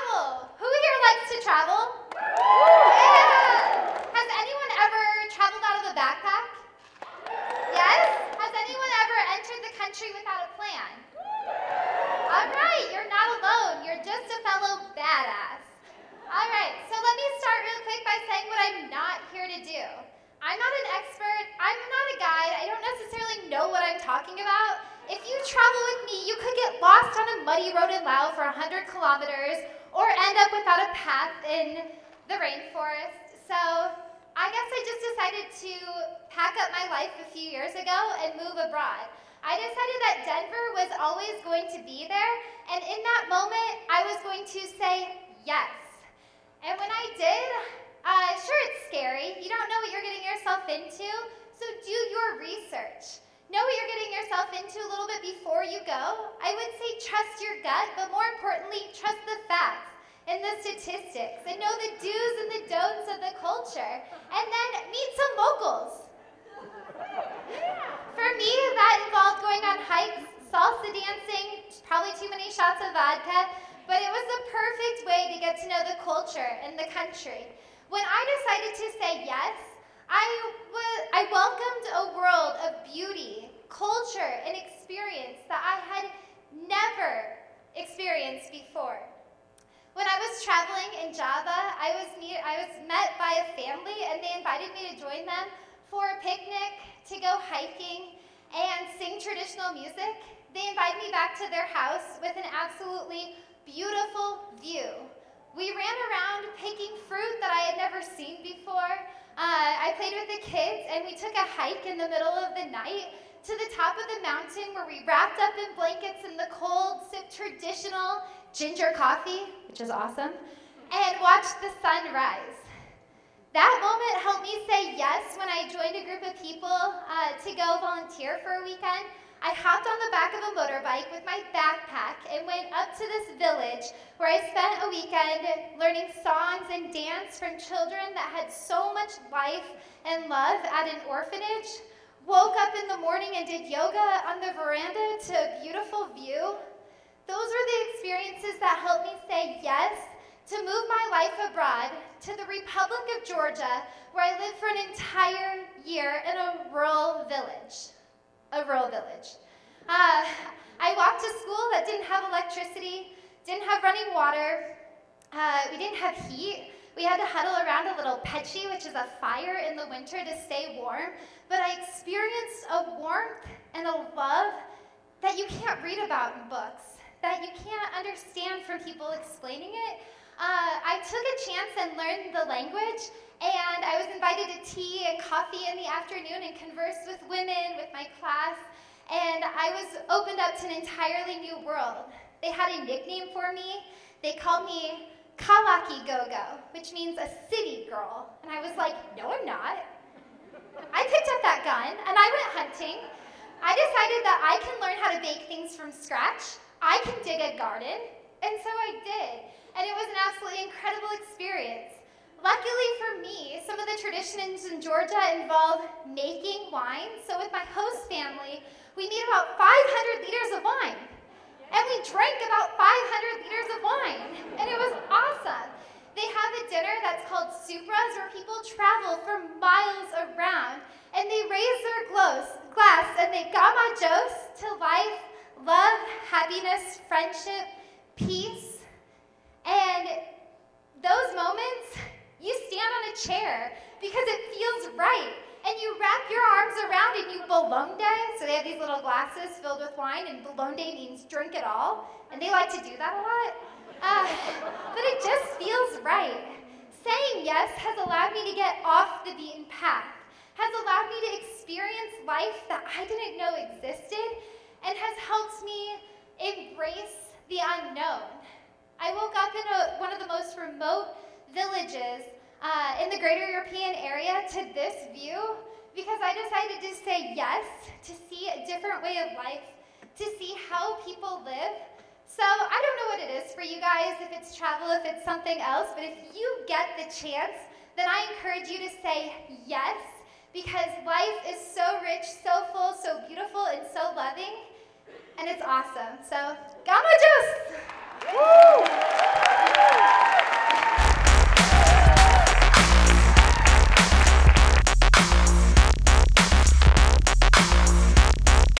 travel. Who here likes to travel? Yeah. Has anyone ever traveled out of a backpack? Yes? Has anyone ever entered the country without a plan? All right, you're not alone. You're just a fellow badass. All right, so let me start real quick by saying what I'm not here to do. I'm not an expert. I'm not a guide. I don't necessarily know what I'm talking about. If you travel with me, you could get lost on a muddy road in Laos for 100 kilometers or end up without a path in the rainforest. So I guess I just decided to pack up my life a few years ago and move abroad. I decided that Denver was always going to be there, and in that moment, I was going to say yes. And when I did, sure, it's scary. You don't know what you're getting yourself into, so do your research. Know what you're getting yourself into a little bit before you go. I would say trust your gut, but more importantly, trust the facts and the statistics, and know the do's and the don'ts of the culture, and then meet some locals. For me, that involved going on hikes, salsa dancing, probably too many shots of vodka, but it was the perfect way to get to know the culture and the country. When I decided to say yes, I welcomed a world of beauty, culture, and experience that I had never experienced before. When I was traveling in Java, I was met by a family, and they invited me to join them for a picnic, to go hiking, and sing traditional music. They invited me back to their house with an absolutely beautiful view. We ran around picking fruit that I had never seen before. I played with the kids, and we took a hike in the middle of the night to the top of the mountain where we wrapped up in blankets in the cold, sipped traditional ginger coffee, which is awesome, and watched the sun rise. That moment helped me say yes when I joined a group of people to go volunteer for a weekend. I hopped on the back of a motorbike with my backpack and went up to this village where I spent a weekend learning songs and dance from children that had so much life and love at an orphanage. Woke up in the morning and did yoga on the veranda to a beautiful view. Those were the experiences that helped me say yes to move my life abroad to the Republic of Georgia, where I lived for an entire year in a rural village. I walked to school that didn't have electricity, didn't have running water, we didn't have heat. We had to huddle around a little pechi, which is a fire in the winter to stay warm, but I experienced a warmth and a love that you can't read about in books, that you can't understand from people explaining it. I took a chance and learned the language, and I was invited to tea and coffee in the afternoon and conversed with women, with my class, and I was opened up to an entirely new world. They had a nickname for me. They called me Kalaki Gogo, which means a city girl, and I was like, no, I'm not. I picked up that gun, and I went hunting. I decided that I can learn how to bake things from scratch. I can dig a garden, and so I did. And it was an absolutely incredible experience. Luckily for me, some of the traditions in Georgia involve making wine. So with my host family, we made about 500 liters of wine. And we drank about 500 liters of wine. And it was awesome. They have a dinner that's called supras, where people travel for miles around. And they raise their glass and they gama jos to life, love, happiness, friendship, peace. And those moments, you stand on a chair because it feels right. And you wrap your arms around and you bolonde. So they have these little glasses filled with wine, and bolonde means drink it all. And they like to do that a lot. But it just feels right. Saying yes has allowed me to get off the beaten path, has allowed me to experience life that I didn't know existed, and has helped me embrace the unknown. I woke up in one of the most remote villages in the greater European area to this view because I decided to say yes, to see a different way of life, to see how people live. So I don't know what it is for you guys, if it's travel, if it's something else, but if you get the chance, then I encourage you to say yes, because life is so rich, so full, so beautiful, and so loving, and it's awesome. So, Gama Juice! Woo!